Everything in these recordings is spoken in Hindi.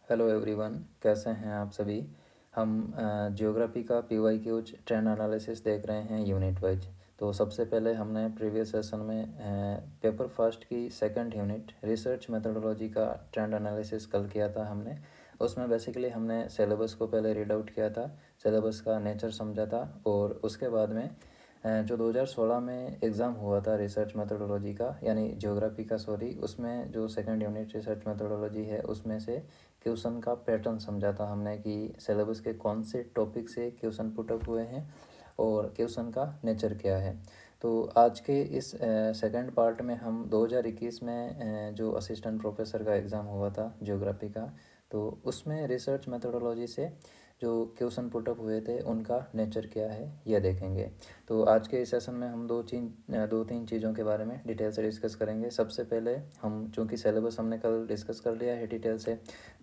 हेलो एवरीवन, कैसे हैं आप सभी। हम ज्योग्राफी का पीवाईक्यूज ट्रेंड एनालिसिस देख रहे हैं यूनिट वाइज। तो सबसे पहले हमने प्रीवियस सेशन में पेपर फर्स्ट की सेकंड यूनिट रिसर्च मेथोडोलॉजी का ट्रेंड एनालिसिस कल किया था हमने। उसमें बेसिकली हमने सिलेबस को पहले रीड आउट किया था, सिलेबस का नेचर समझा था, और उसके बाद में जो 2016 में एग्ज़ाम हुआ था रिसर्च मेथोडोलॉजी का, यानी ज्योग्राफी का सॉरी, उसमें जो सेकंड यूनिट रिसर्च मेथोडोलॉजी है उसमें से क्वेश्चन का पैटर्न समझा था हमने कि सिलेबस के कौन से टॉपिक से क्वेश्चन पुटअप हुए हैं और क्वेश्चन का नेचर क्या है। तो आज के इस सेकंड पार्ट में हम 2021 में जो असिस्टेंट प्रोफेसर का एग्ज़ाम हुआ था ज्योग्राफी का, तो उसमें रिसर्च मेथोडोलॉजी से जो क्वेश्चन पुटअप हुए थे उनका नेचर क्या है यह देखेंगे। तो आज के इस सेशन में हम दो तीन चीज़ों के बारे में डिटेल से डिस्कस करेंगे। सबसे पहले हम, चूँकि सिलेबस हमने कल डिस्कस कर लिया है डिटेल से,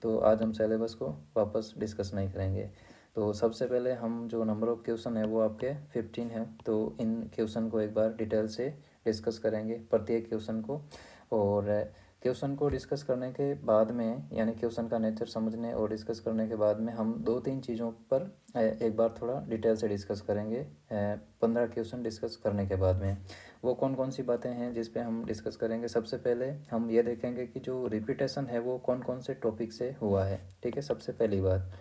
तो आज हम सिलेबस को वापस डिस्कस नहीं करेंगे। तो सबसे पहले हम जो नंबर ऑफ़ क्वेश्चन है वो आपके 15 है, तो इन क्वेश्चन को एक बार डिटेल से डिस्कस करेंगे प्रत्येक क्वेश्चन को। और क्वेश्चन को डिस्कस करने के बाद में, यानी क्वेश्चन का नेचर समझने और डिस्कस करने के बाद में, हम दो तीन चीज़ों पर एक बार थोड़ा डिटेल से डिस्कस करेंगे। 15 क्वेश्चन डिस्कस करने के बाद में वो कौन कौन सी बातें हैं जिस पे हम डिस्कस करेंगे। सबसे पहले हम ये देखेंगे कि जो रिपीटेशन है वो कौन कौन से टॉपिक से हुआ है, ठीक है, सबसे पहली बात।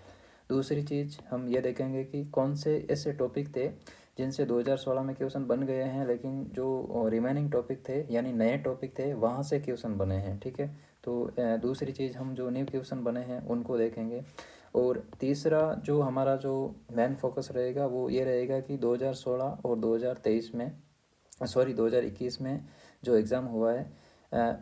दूसरी चीज़ हम ये देखेंगे कि कौन से ऐसे टॉपिक थे जिनसे 2016 में क्वेश्चन बन गए हैं, लेकिन जो रिमेनिंग टॉपिक थे यानी नए टॉपिक थे वहाँ से क्वेश्चन बने हैं, ठीक है। तो दूसरी चीज़ हम जो न्यू क्वेश्चन बने हैं उनको देखेंगे। और तीसरा जो हमारा जो मेन फोकस रहेगा वो ये रहेगा कि 2016 और 2023 में, सॉरी 2021 में जो एग्ज़ाम हुआ है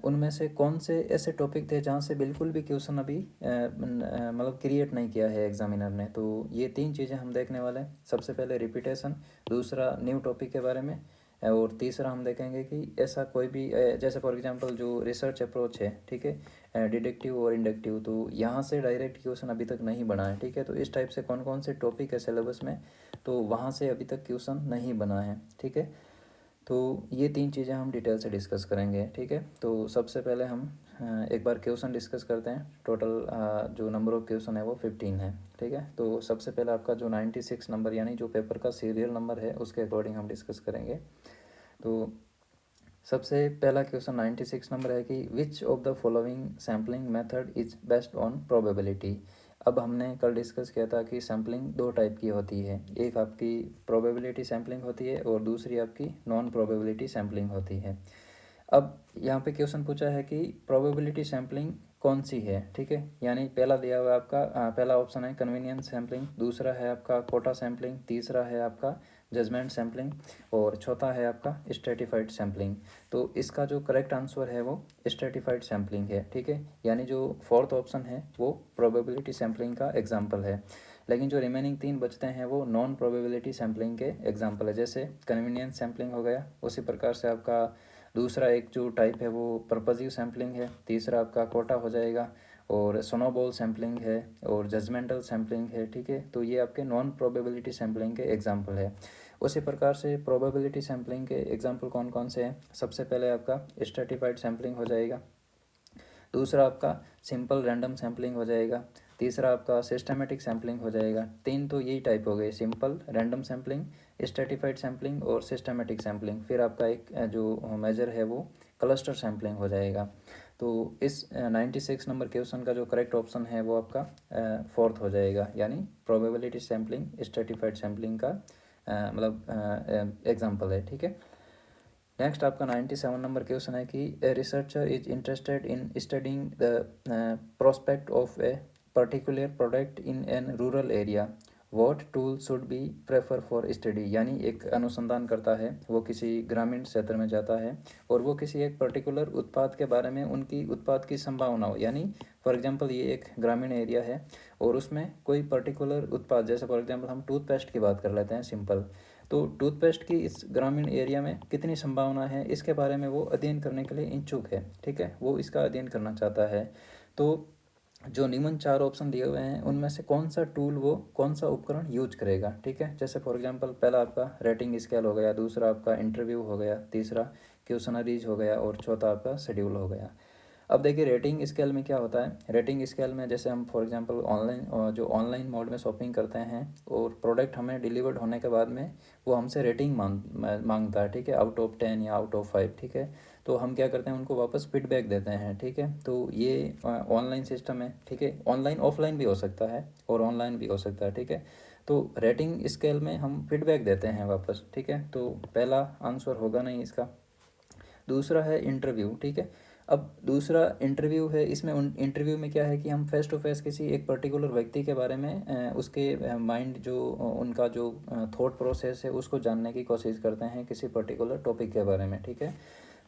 उनमें से कौन से ऐसे टॉपिक थे जहाँ से बिल्कुल भी क्वेश्चन अभी मतलब क्रिएट नहीं किया है एग्जामिनर ने। तो ये तीन चीज़ें हम देखने वाले हैं। सबसे पहले रिपीटेशन, दूसरा न्यू टॉपिक के बारे में, और तीसरा हम देखेंगे कि ऐसा कोई भी जैसे फॉर एग्जांपल जो रिसर्च अप्रोच है, ठीक है, डिडक्टिव और इंडक्टिव, तो यहाँ से डायरेक्ट क्वेश्चन अभी तक नहीं बना है, ठीक है। तो इस टाइप से कौन कौन से टॉपिक है सिलेबस में, तो वहाँ से अभी तक क्वेश्चन नहीं बना है, ठीक है। तो ये तीन चीज़ें हम डिटेल से डिस्कस करेंगे, ठीक है। तो सबसे पहले हम एक बार क्वेश्चन डिस्कस करते हैं। टोटल जो नंबर ऑफ़ क्वेश्चन है वो 15 है, ठीक है। तो सबसे पहले आपका जो 96 नंबर, यानी जो पेपर का सीरियल नंबर है, उसके अकॉर्डिंग हम डिस्कस करेंगे। तो सबसे पहला क्वेश्चन 96 नंबर है कि which of the following sampling method is best on probability. अब हमने कल डिस्कस किया था कि सैम्पलिंग दो टाइप की होती है, एक आपकी प्रोबेबिलिटी सैम्पलिंग होती है और दूसरी आपकी नॉन प्रोबेबिलिटी सैम्पलिंग होती है। अब यहाँ पे क्वेश्चन पूछा है कि प्रोबेबिलिटी सैम्पलिंग कौन सी है, ठीक है। यानी पहला दिया हुआ है आपका, पहला ऑप्शन है कन्वीनियंस सैम्पलिंग, दूसरा है आपका कोटा सैम्पलिंग, तीसरा है आपका जजमेंट सैम्पलिंग, और चौथा है आपका स्ट्रेटिफाइड सैम्पलिंग। तो इसका जो करेक्ट आंसर है वो स्ट्रेटिफाइड सैम्पलिंग है, ठीक है। यानी जो फोर्थ ऑप्शन है वो प्रोबेबिलिटी सैम्पलिंग का एग्जाम्पल है, लेकिन जो रिमेनिंग तीन बचते हैं वो नॉन प्रोबेबिलिटी सैम्पलिंग के एग्जाम्पल है। जैसे कन्वीनियंस सैम्पलिंग हो गया, उसी प्रकार से आपका दूसरा एक जो टाइप है वो पर्पजिव सैम्पलिंग है, तीसरा आपका कोटा हो जाएगा, और स्नोबॉल सैम्पलिंग है, और जजमेंटल सैम्पलिंग है, ठीक है। तो ये आपके नॉन प्रोबेबिलिटी सैम्पलिंग के एग्जाम्पल है। उसी प्रकार से प्रोबेबिलिटी सैम्पलिंग के एग्जाम्पल कौन कौन से हैं। सबसे पहले आपका स्ट्रेटिफाइड सैम्पलिंग हो जाएगा, दूसरा आपका सिंपल रैंडम सैम्पलिंग हो जाएगा, तीसरा आपका सिस्टमेटिक सैम्पलिंग हो जाएगा। तीन तो यही टाइप हो गए, simple, random sampling, stratified sampling और सिस्टमेटिक सैम्पलिंग। फिर आपका एक जो मेजर है वो क्लस्टर सैम्पलिंग हो जाएगा। तो इस 96 नंबर क्वेश्चन का जो करेक्ट ऑप्शन है वो आपका फोर्थ हो जाएगा, यानी प्रोबेबिलिटी सैम्पलिंग स्ट्रेटिफाइड सैम्पलिंग का मतलब एग्जाम्पल है, ठीक है। नेक्स्ट आपका 97 नंबर क्वेश्चन है कि a researcher is interested in studying the prospect of a particular product in an rural area, what tool should be prefer for study. यानी एक अनुसंधान करता है, वो किसी ग्रामीण क्षेत्र में जाता है और वो किसी एक पर्टिकुलर उत्पाद के बारे में, उनकी उत्पाद की संभावना हो, यानी फॉर एग्जांपल ये एक ग्रामीण एरिया है और उसमें कोई पर्टिकुलर उत्पाद, जैसे फॉर एग्जांपल हम टूथपेस्ट की बात कर लेते हैं सिंपल, तो टूथपेस्ट की इस ग्रामीण एरिया में कितनी संभावना है इसके बारे में वो अध्ययन करने के लिए इच्छुक है, ठीक है, वो इसका अध्ययन करना चाहता है। तो जो निम्न चार ऑप्शन दिए हुए हैं उनमें से कौन सा टूल, वो कौन सा उपकरण यूज करेगा, ठीक है। जैसे फॉर एग्जांपल पहला आपका रेटिंग स्केल हो गया, दूसरा आपका इंटरव्यू हो गया, तीसरा क्वेश्चनरीज हो गया और चौथा आपका शेड्यूल हो गया। अब देखिए रेटिंग स्केल में क्या होता है, रेटिंग स्केल में जैसे हम फॉर एग्जांपल ऑनलाइन मोड में शॉपिंग करते हैं और प्रोडक्ट हमें डिलीवर्ड होने के बाद में वो हमसे रेटिंग मांगता है, ठीक है, आउट ऑफ 10 या आउट ऑफ 5, ठीक है। तो हम क्या करते हैं, उनको वापस फीडबैक देते हैं, ठीक है। तो ये ऑनलाइन सिस्टम है, ठीक है। ऑनलाइन ऑफलाइन भी हो सकता है और ऑनलाइन भी हो सकता है, ठीक है। तो रेटिंग स्केल में हम फीडबैक देते हैं वापस, ठीक है। तो पहला आंसर होगा नहीं इसका। दूसरा है इंटरव्यू, ठीक है। अब दूसरा इंटरव्यू है, इसमें इंटरव्यू में क्या है कि हम फेस टू फेस किसी एक पर्टिकुलर व्यक्ति के बारे में उसके माइंड जो उनका जो थॉट प्रोसेस है उसको जानने की कोशिश करते हैं किसी पर्टिकुलर टॉपिक के बारे में, ठीक है।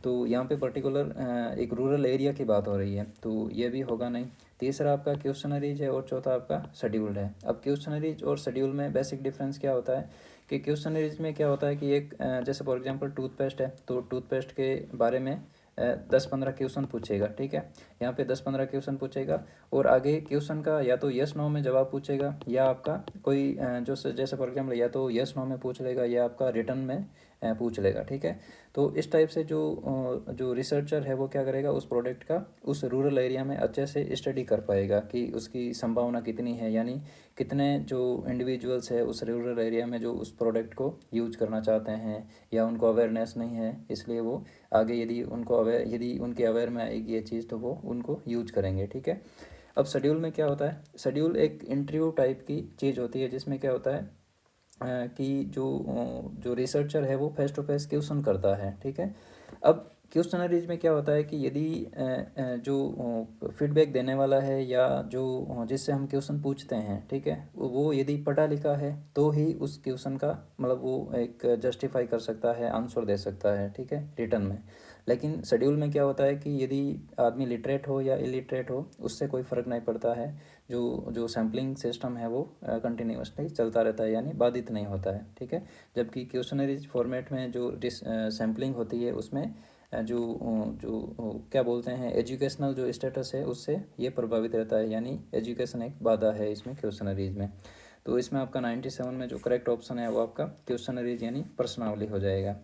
तो यहाँ पे पर्टिकुलर एक रूरल एरिया की बात हो रही है, तो ये भी होगा नहीं। तीसरा आपका क्वेश्चनरीज है और चौथा आपका शेड्यूल है। अब क्वेश्चनरीज और शेड्यूल में बेसिक डिफरेंस क्या होता है कि क्वेश्चनरीज में क्या होता है कि एक जैसे फॉर एग्जांपल टूथपेस्ट है, तो टूथपेस्ट के बारे में 10-15 क्वेश्चन पूछेगा, ठीक है। यहाँ पे 10-15 क्वेश्चन पूछेगा और आगे क्वेश्चन का या तो यस नो में जवाब पूछेगा या आपका कोई जैसे फॉर एग्जांपल या तो यस नो में पूछ लेगा या आपका रिटर्न में पूछ लेगा, ठीक है। तो इस टाइप से जो रिसर्चर है वो क्या करेगा, उस प्रोडक्ट का उस रूरल एरिया में अच्छे से स्टडी कर पाएगा कि उसकी संभावना कितनी है, यानी कितने जो इंडिविजुअल्स है उस रूरल एरिया में जो उस प्रोडक्ट को यूज करना चाहते हैं या उनको अवेयरनेस नहीं है, इसलिए वो आगे यदि उनके अवेयर में आएगी ये चीज़ तो वो उनको यूज करेंगे, ठीक है। अब शेड्यूल में क्या होता है, शेड्यूल एक इंटरव्यू टाइप की चीज़ होती है जिसमें क्या होता है कि जो रिसर्चर है वो फेस टू फेस क्वेश्चन करता है, ठीक है। अब क्वेश्चनरीज में क्या होता है कि यदि जो फीडबैक देने वाला है या जो जिससे हम क्वेश्चन पूछते हैं, ठीक है, वो यदि पढ़ा लिखा है तो ही उस क्वेश्चन का मतलब वो एक जस्टिफाई कर सकता है, आंसर दे सकता है, ठीक है, रिटर्न में। लेकिन शेड्यूल में क्या होता है कि यदि आदमी लिटरेट हो या इलिटरेट हो उससे कोई फ़र्क नहीं पड़ता है, जो जो सैम्पलिंग सिस्टम है वो कंटिन्यूसली चलता रहता है, यानी बाधित नहीं होता है, ठीक है। जबकि क्वेश्चनरीज फॉर्मेट में जो सैम्पलिंग होती है उसमें क्या बोलते हैं एजुकेशनल जो स्टेटस है उससे ये प्रभावित रहता है, यानी एजुकेशन एक बाधा है इसमें क्वेश्चनरीज में। तो इसमें आपका 97 में जो करेक्ट ऑप्शन है वो आपका क्वेश्चनरीज यानी प्रश्नावली हो जाएगा,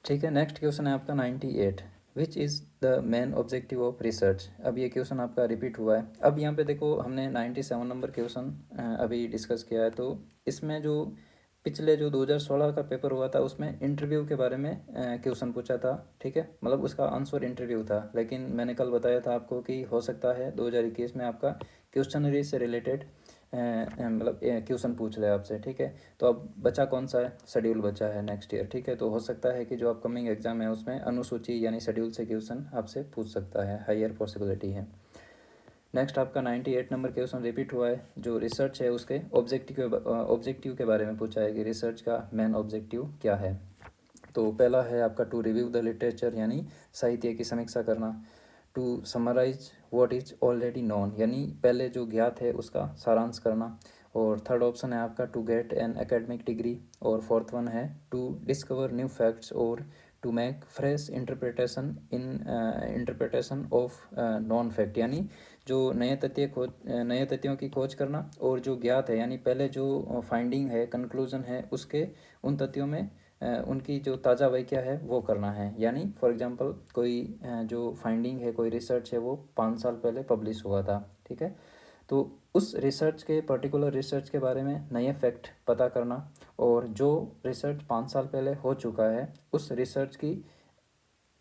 ठीक है। नेक्स्ट क्वेश्चन है आपका 98, which is the main objective of research. अब ये क्वेश्चन आपका रिपीट हुआ है। अब यहाँ पे देखो हमने 97 नंबर क्वेश्चन अभी डिस्कस किया है, तो इसमें जो पिछले जो 2016 का पेपर हुआ था उसमें इंटरव्यू के बारे में क्वेश्चन पूछा था, ठीक है, मतलब उसका आंसर इंटरव्यू था। लेकिन मैंने कल बताया था आपको कि हो सकता है 2021 में आपका क्वेश्चनरी से रिलेटेड मतलब क्वेश्चन पूछ ले आपसे, ठीक है। तो अब बचा कौन सा है, शेड्यूल बचा है नेक्स्ट ईयर, ठीक है। तो हो सकता है कि जो अपकमिंग एग्जाम है उसमें अनुसूची यानी शेड्यूल से क्वेश्चन आपसे पूछ सकता है, हायर पॉसिबिलिटी है। नेक्स्ट आपका 98 नंबर क्वेश्चन रिपीट हुआ है, जो रिसर्च है उसके ऑब्जेक्टिव के बारे में पूछा है कि रिसर्च का मेन ऑब्जेक्टिव क्या है। तो पहला है आपका टू रिव्यू द लिटरेचर यानी साहित्य की समीक्षा करना, to summarise what is already known यानी पहले जो ज्ञात है उसका सारांश करना, और थर्ड ऑप्शन है आपका to get an academic degree, और फोर्थ वन है टू डिस्कवर न्यू फैक्ट्स और to make fresh interpretation of non fact यानी जो नए तथ्यों की खोज करना, और जो ज्ञात है यानी पहले जो फाइंडिंग है कंक्लूजन है उसके उन तथ्यों में उनकी जो ताज़ा व्याख्या है वो करना है। यानी फॉर एग्जांपल कोई जो फाइंडिंग है, कोई रिसर्च है वो 5 साल पहले पब्लिश हुआ था, ठीक है। तो उस रिसर्च के पर्टिकुलर रिसर्च के बारे में नए फैक्ट पता करना, और जो रिसर्च 5 साल पहले हो चुका है उस रिसर्च की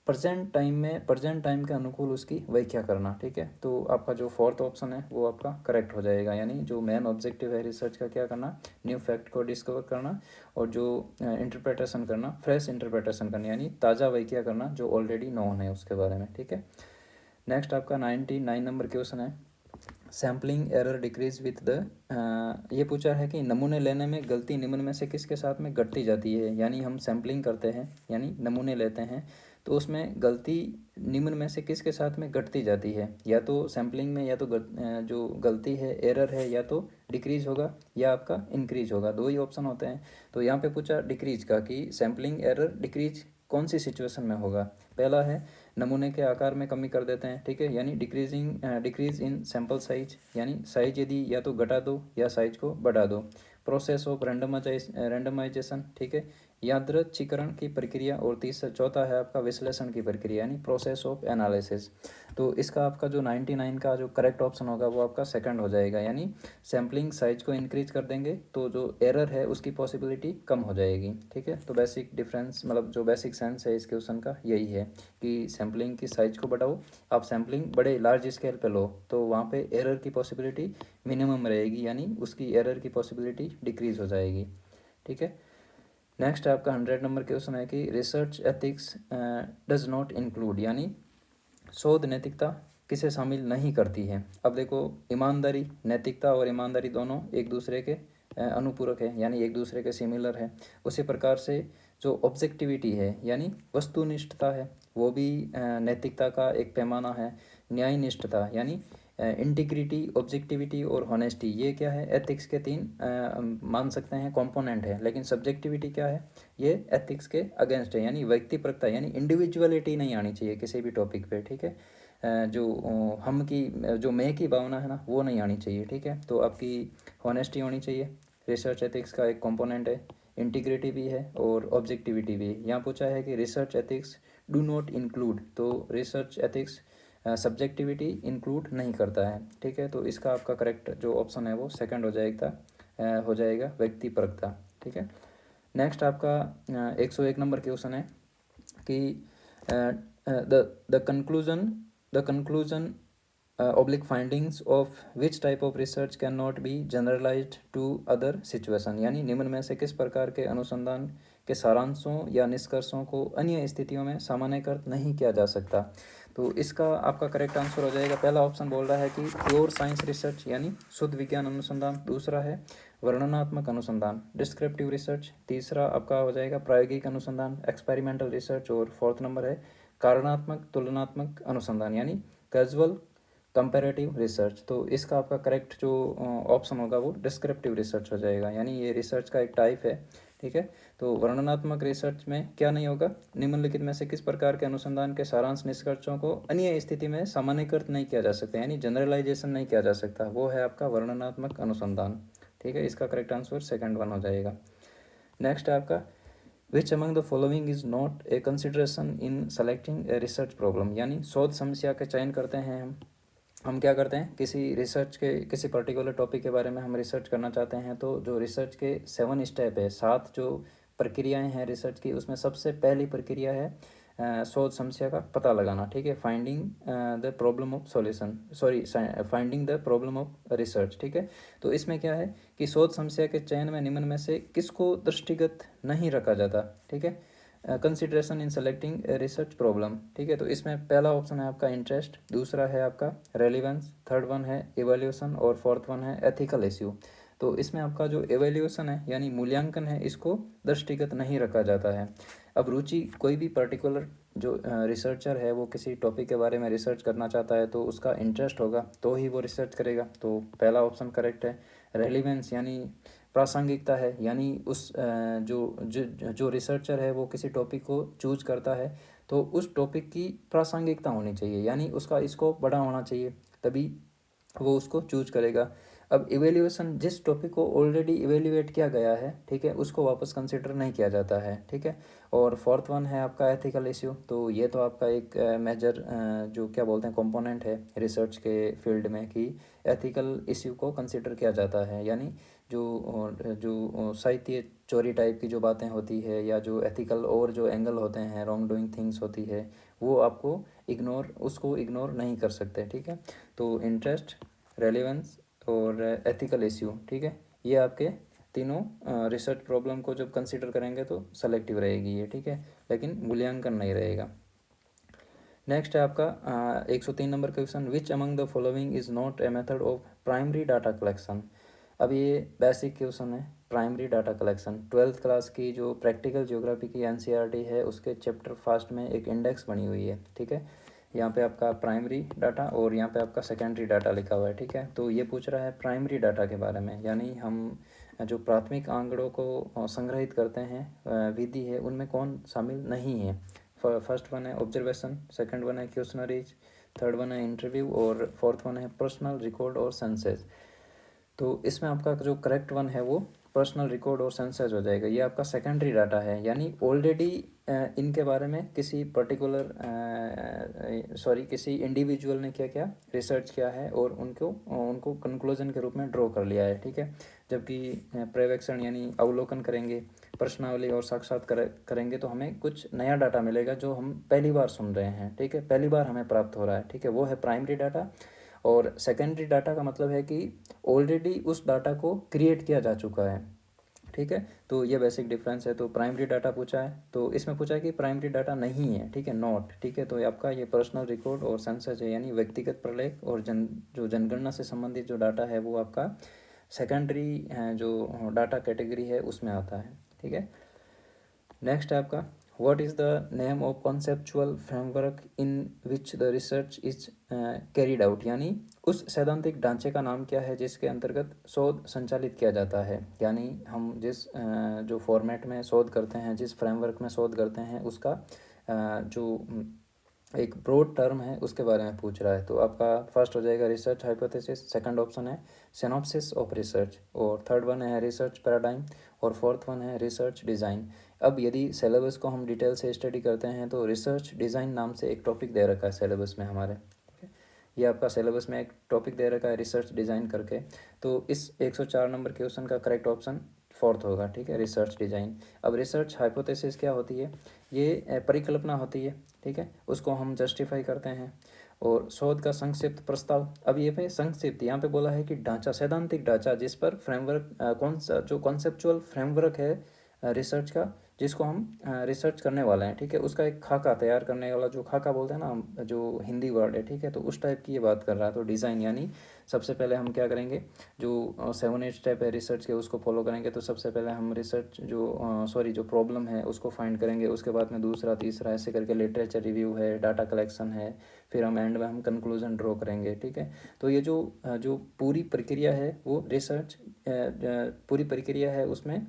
प्रेजेंट टाइम के अनुकूल उसकी व्याख्या करना, ठीक है। तो आपका जो फोर्थ ऑप्शन है वो आपका करेक्ट हो जाएगा, यानी जो मेन ऑब्जेक्टिव है रिसर्च का क्या करना, न्यू फैक्ट को डिस्कवर करना, और जो इंटरप्रिटेशन करना, फ्रेश इंटरप्रिटेशन करना यानी ताज़ा व्याख्या करना जो ऑलरेडी नोन है उसके बारे में, ठीक है। नेक्स्ट आपका 99 नंबर क्वेश्चन है, sampling error decrease with the ये पूछा है कि नमूने लेने में गलती निम्न में से किसके साथ में घटती जाती है। यानी हम सैम्पलिंग करते हैं यानी नमूने लेते हैं, तो उसमें गलती निम्न में से किसके साथ में घटती जाती है, या तो सैम्पलिंग में या तो जो गलती है एरर है या तो डिक्रीज होगा या आपका इंक्रीज होगा, दो ही ऑप्शन होते हैं। तो यहाँ पे पूछा डिक्रीज का कि सैम्पलिंग एरर डिक्रीज कौन सी सिचुएशन में होगा। पहला है नमूने के आकार में कमी कर देते हैं, ठीक है, यानी डिक्रीज इन सैंपल साइज यानी साइज यदि या तो घटा दो या साइज को बढ़ा दो। प्रोसेस ऑफ रेंडमाइजेशन, ठीक है, यादृच्छिकरण की प्रक्रिया, और तीसरा चौथा है आपका विश्लेषण की प्रक्रिया यानी प्रोसेस ऑफ एनालिसिस। तो इसका आपका जो 99 का जो करेक्ट ऑप्शन होगा वो आपका सेकंड हो जाएगा, यानी सैम्पलिंग साइज को इंक्रीज कर देंगे तो जो एरर है उसकी पॉसिबिलिटी कम हो जाएगी। ठीक है, तो बेसिक डिफरेंस मतलब जो बेसिक सेंस है इस क्वेश्चन का यही है कि सैम्पलिंग की साइज को बढ़ाओ, आप सैम्पलिंग बड़े लार्ज स्केल पे लो तो वहाँ पे एरर की पॉसिबिलिटी मिनिमम रहेगी, यानी उसकी एरर की पॉसिबिलिटी डिक्रीज हो जाएगी। ठीक है, नेक्स्ट आपका 100 नंबर क्वेश्चन है कि research ethics does not include, यानी शोध नैतिकता किसे शामिल नहीं करती है। अब देखो, ईमानदारी, नैतिकता और ईमानदारी दोनों एक दूसरे के अनुपूरक है, यानी एक दूसरे के सिमिलर है। उसी प्रकार से जो ऑब्जेक्टिविटी है यानी वस्तुनिष्ठता है वो भी नैतिकता का एक पैमाना है। न्यायनिष्ठता यानी इंटीग्रिटी, ऑब्जेक्टिविटी और हॉनेस्टी, ये क्या है, एथिक्स के तीन मान सकते हैं कंपोनेंट है। लेकिन सब्जेक्टिविटी क्या है, ये एथिक्स के अगेंस्ट है, यानी व्यक्तिपरकता यानी इंडिविजुअलिटी नहीं आनी चाहिए किसी भी टॉपिक पे। ठीक है, जो हम की जो मैं की भावना है ना वो नहीं आनी चाहिए। ठीक है, तो आपकी हॉनेस्टी होनी चाहिए, रिसर्च एथिक्स का एक कंपोनेंट है। इंटीग्रिटी भी है और ऑब्जेक्टिविटी भी है। यहाँ पूछा है कि research ethics do not include, तो रिसर्च एथिक्स सब्जेक्टिविटी इंक्लूड नहीं करता है। ठीक है, तो इसका आपका करेक्ट जो ऑप्शन है वो सेकंड हो जाएगा व्यक्तिपरकता। ठीक है, नेक्स्ट आपका 101 नंबर क्वेश्चन है कि the conclusion oblique findings of which type of research cannot be generalized to other situation, यानी निम्न में से किस प्रकार के अनुसंधान के सारांशों या निष्कर्षों को अन्य स्थितियों में सामान्यीकृत नहीं किया जा सकता। तो इसका आपका करेक्ट आंसर हो जाएगा, पहला ऑप्शन बोल रहा है कि प्योर साइंस रिसर्च यानी शुद्ध विज्ञान अनुसंधान, दूसरा है वर्णनात्मक अनुसंधान डिस्क्रिप्टिव रिसर्च, तीसरा आपका हो जाएगा प्रायोगिक अनुसंधान एक्सपेरिमेंटल रिसर्च, और फोर्थ नंबर है कारणात्मक तुलनात्मक अनुसंधान यानी कैजुअल कंपैरेटिव रिसर्च। तो इसका आपका करेक्ट जो ऑप्शन होगा वो डिस्क्रिप्टिव रिसर्च हो जाएगा, यानी ये रिसर्च का एक टाइप है। ठीक है, तो वर्णनात्मक रिसर्च में क्या नहीं होगा, निम्नलिखित में से किस प्रकार के अनुसंधान के सारांश निष्कर्षों को अन्य स्थिति में सामान्यीकृत नहीं किया जा सकता, यानी जनरलाइजेशन नहीं किया जा सकता, वो है आपका वर्णनात्मक अनुसंधान। ठीक है, इसका करेक्ट आंसर सेकंड वन हो जाएगा। नेक्स्ट है आपका which among the following is not A consideration in selecting a research problem, यानी शोध समस्या का चयन करते हैं हम क्या करते हैं, किसी रिसर्च के किसी पर्टिकुलर टॉपिक के बारे में हम रिसर्च करना चाहते हैं तो जो रिसर्च के 7 स्टेप है, 7 जो प्रक्रियाएं हैं रिसर्च की, उसमें सबसे पहली प्रक्रिया है शोध समस्या का पता लगाना। ठीक है, finding the problem of solution, finding the problem of research. ठीक है, तो इसमें क्या है कि शोध समस्या के चयन में निम्न में से किसको दृष्टिगत नहीं रखा जाता। ठीक है, consideration in selecting research problem. ठीक है, तो इसमें पहला ऑप्शन है आपका इंटरेस्ट, दूसरा है आपका रेलिवेंस, थर्ड वन है एवेल्यूशन और फोर्थ वन है एथिकल इश्यू। तो इसमें आपका जो एवेल्यूशन है यानी मूल्यांकन है इसको दृष्टिगत नहीं रखा जाता है। अब रुचि, कोई भी पर्टिकुलर जो रिसर्चर है वो किसी टॉपिक के बारे में रिसर्च करना चाहता है तो उसका इंटरेस्ट होगा तो ही वो रिसर्च करेगा, तो पहला ऑप्शन करेक्ट है। रेलिवेंस यानी प्रासंगिकता है, यानी उस जो रिसर्चर है वो किसी टॉपिक को चूज करता है तो उस टॉपिक की प्रासंगिकता होनी चाहिए, यानी उसका स्कोप बड़ा होना चाहिए तभी वो उसको चूज करेगा। अब इवेल्यूएशन, जिस टॉपिक को ऑलरेडी इवेल्यूएट किया गया है, ठीक है, उसको वापस कंसिडर नहीं किया जाता है। ठीक है, और फोर्थ वन है आपका एथिकल इश्यू, तो ये तो आपका एक मेजर जो क्या बोलते हैं कंपोनेंट है रिसर्च के फील्ड में कि एथिकल इश्यू को कंसिडर किया जाता है, यानी जो साहित्य चोरी टाइप की जो बातें होती है या जो एथिकल और जो एंगल होते हैं, रॉन्ग डूइंग थिंग्स होती है, वो आपको उसको इग्नोर नहीं कर सकते। ठीक है, तो इंटरेस्ट, रेलेवेंस और एथिकल इश्यू, ठीक है, ये आपके तीनों रिसर्च प्रॉब्लम को जब कंसिडर करेंगे तो सेलेक्टिव रहेगी ये। ठीक है, लेकिन मूल्यांकन नहीं रहेगा। नेक्स्ट है आपका 103 number question, which among the following is not a method of primary data collection. अब ये बेसिक क्वेश्चन है, primary data collection 12th class की जो प्रैक्टिकल ज्योग्राफी की एनसीईआरटी है उसके चैप्टर फर्स्ट में एक इंडेक्स बनी हुई है। ठीक है, यहाँ पे आपका प्राइमरी डाटा और यहाँ पे आपका सेकेंडरी डाटा लिखा हुआ है। ठीक है, तो ये पूछ रहा है प्राइमरी डाटा के बारे में, यानी हम जो प्राथमिक आंकड़ों को संग्रहित करते हैं विधि है उनमें कौन शामिल नहीं है। फर्स्ट वन है ऑब्जर्वेशन, सेकंड वन है क्वेश्चनरीज, थर्ड वन है इंटरव्यू और फोर्थ वन है पर्सनल रिकॉर्ड और सेंसेस। तो इसमें आपका जो करेक्ट वन है वो पर्सनल रिकॉर्ड और सेंसस हो जाएगा। ये आपका सेकेंडरी डाटा है, यानी ऑलरेडी इनके बारे में किसी पर्टिकुलर किसी इंडिविजुअल ने क्या क्या रिसर्च किया है और उनको उनको कंक्लूजन के रूप में ड्रॉ कर लिया है, ठीक है। जबकि पर्यवेक्षण यानी अवलोकन करेंगे, प्रश्नावली और साक्षात्कार करेंगे तो हमें कुछ नया डाटा मिलेगा जो हम पहली बार सुन रहे हैं, ठीक है, पहली बार हमें प्राप्त हो रहा है, ठीक है, वो है प्राइमरी डाटा। और सेकेंडरी डाटा का मतलब है कि ऑलरेडी उस डाटा को क्रिएट किया जा चुका है, ठीक है। तो ये बेसिक डिफरेंस है। तो प्राइमरी डाटा पूछा है, तो इसमें पूछा है कि प्राइमरी डाटा नहीं है, ठीक है, नॉट, ठीक है। तो आपका ये पर्सनल रिकॉर्ड और सेंसस है, यानी व्यक्तिगत प्रलेख और जो जनगणना से संबंधित जो डाटा है वो आपका सेकेंडरी जो डाटा कैटेगरी है उसमें आता है, ठीक है। नेक्स्ट है आपका what is the name of conceptual framework in which the research is carried out, यानी उस सैद्धांतिक ढांचे का नाम क्या है जिसके अंतर्गत शोध संचालित किया जाता है। यानी हम जिस जो फॉर्मेट में शोध करते हैं, जिस फ्रेमवर्क में शोध करते हैं, उसका जो एक ब्रॉड टर्म है उसके बारे में पूछ रहा है। तो आपका फर्स्ट हो जाएगा रिसर्च हाइपोथेसिस, सेकंड ऑप्शन है सिनॉप्सिस ऑफ रिसर्च, और थर्ड वन है रिसर्च पैराडाइम, और फोर्थ वन है रिसर्च डिज़ाइन। अब यदि सिलेबस को हम डिटेल से स्टडी करते हैं तो रिसर्च डिज़ाइन नाम से एक टॉपिक दे रखा है सिलेबस में हमारे, ठीक है। ये आपका सिलेबस में एक टॉपिक दे रखा है रिसर्च डिज़ाइन करके। तो इस 104 नंबर क्वेश्चन का करेक्ट ऑप्शन फोर्थ होगा, ठीक है, रिसर्च डिज़ाइन। अब रिसर्च हाइपोथेसिस क्या होती है? ये परिकल्पना होती है, ठीक है, उसको हम जस्टिफाई करते हैं। और शोध का संक्षिप्त प्रस्ताव, अब ये पे संक्षिप्त यहाँ पे बोला है कि ढांचा, सैद्धांतिक ढांचा जिस पर फ्रेमवर्क कौन सा जो कॉन्सेप्चुअल फ्रेमवर्क है रिसर्च का, जिसको हम रिसर्च करने वाले हैं, ठीक है, उसका एक खाका तैयार करने वाला, जो खाका बोलते हैं ना हम, जो हिंदी वर्ड है, ठीक है, तो उस टाइप की ये बात कर रहा है। तो डिज़ाइन यानी सबसे पहले हम क्या करेंगे, जो 7-8 स्टेप है रिसर्च के उसको फॉलो करेंगे। तो सबसे पहले हम रिसर्च जो प्रॉब्लम है उसको फाइंड करेंगे, उसके बाद में दूसरा तीसरा ऐसे करके लिटरेचर रिव्यू है, डाटा कलेक्शन है, फिर हम एंड में हम कंक्लूजन ड्रॉ करेंगे, ठीक है। तो ये जो पूरी प्रक्रिया है वो रिसर्च पूरी प्रक्रिया है, उसमें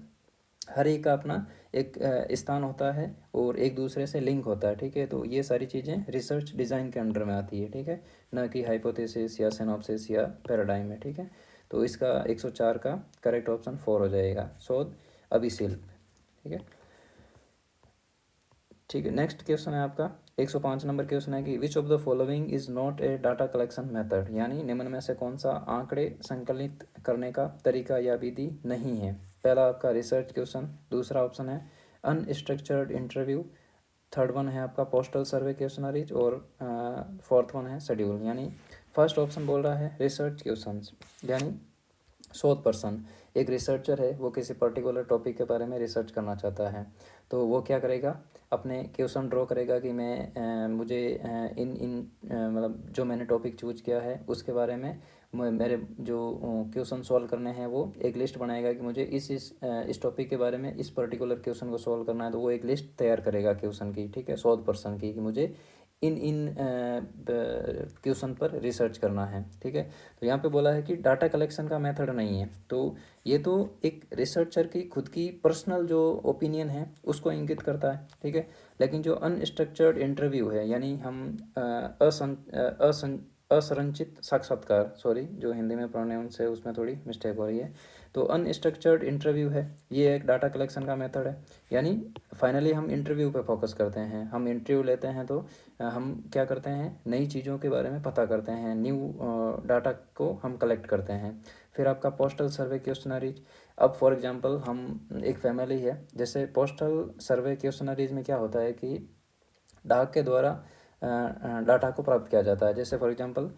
हर एक का अपना एक स्थान होता है और एक दूसरे से लिंक होता है, ठीक है। तो ये सारी चीज़ें रिसर्च डिज़ाइन के अंडर में आती है, ठीक है, ना कि हाइपोथेसिस या सिनॉप्सिस या पैराडाइम में, ठीक है। तो इसका 104 का करेक्ट ऑप्शन 4 हो जाएगा, शोध अभिशील, ठीक है। ठीक है, नेक्स्ट क्वेश्चन है आपका 105 नंबर क्वेश्चन है कि which of the following is not A data collection method, यानी निम्न में से कौन सा आंकड़े संकलित करने का तरीका या विधि नहीं है। पहला आपका रिसर्च क्वेश्चन, दूसरा ऑप्शन है अनस्ट्रक्चर्ड इंटरव्यू, थर्ड वन है आपका पोस्टल सर्वे क्वेश्चनरीज, और फोर्थ वन है शेड्यूल। यानी फर्स्ट ऑप्शन बोल रहा है रिसर्च क्वेश्चन, यानी शोध पर्सन, एक रिसर्चर है, वो किसी पर्टिकुलर टॉपिक के बारे में रिसर्च करना चाहता है। तो वो क्या करेगा, अपने क्वेश्चन ड्रॉ करेगा कि मुझे इन इन मतलब जो मैंने टॉपिक चूज किया है उसके बारे में मेरे जो क्वेश्चन सॉल्व करने हैं, वो एक लिस्ट बनाएगा कि मुझे इस टॉपिक के बारे में इस पर्टिकुलर क्वेश्चन को सॉल्व करना है। तो वो एक लिस्ट तैयार करेगा क्वेश्चन की, ठीक है, शोध पर्सन की, कि मुझे इन इन क्वेश्चन पर रिसर्च करना है, ठीक है। तो यहाँ पे बोला है कि डाटा कलेक्शन का मेथड नहीं है। तो ये तो एक रिसर्चर की खुद की पर्सनल जो ओपिनियन है उसको इंगित करता है, ठीक है। लेकिन जो अनस्ट्रक्चर्ड इंटरव्यू है, यानी हम असंरचित साक्षात्कार, सॉरी जो हिंदी में प्रोनाउंस है उसमें थोड़ी मिस्टेक हो रही है। तो अनस्ट्रक्चर्ड इंटरव्यू है, ये एक डाटा कलेक्शन का मेथड है। यानी फाइनली हम इंटरव्यू पे फोकस करते हैं, हम इंटरव्यू लेते हैं तो हम क्या करते हैं, नई चीज़ों के बारे में पता करते हैं, न्यू डाटा को हम कलेक्ट करते हैं। फिर आपका पोस्टल सर्वे क्वेश्चनरीज, अब फॉर एग्जांपल हम एक फैमिली है, जैसे पोस्टल सर्वे क्वेश्चनरीज में क्या होता है कि डाक के द्वारा डाटा को प्राप्त किया जाता है। जैसे फॉर एग्जांपल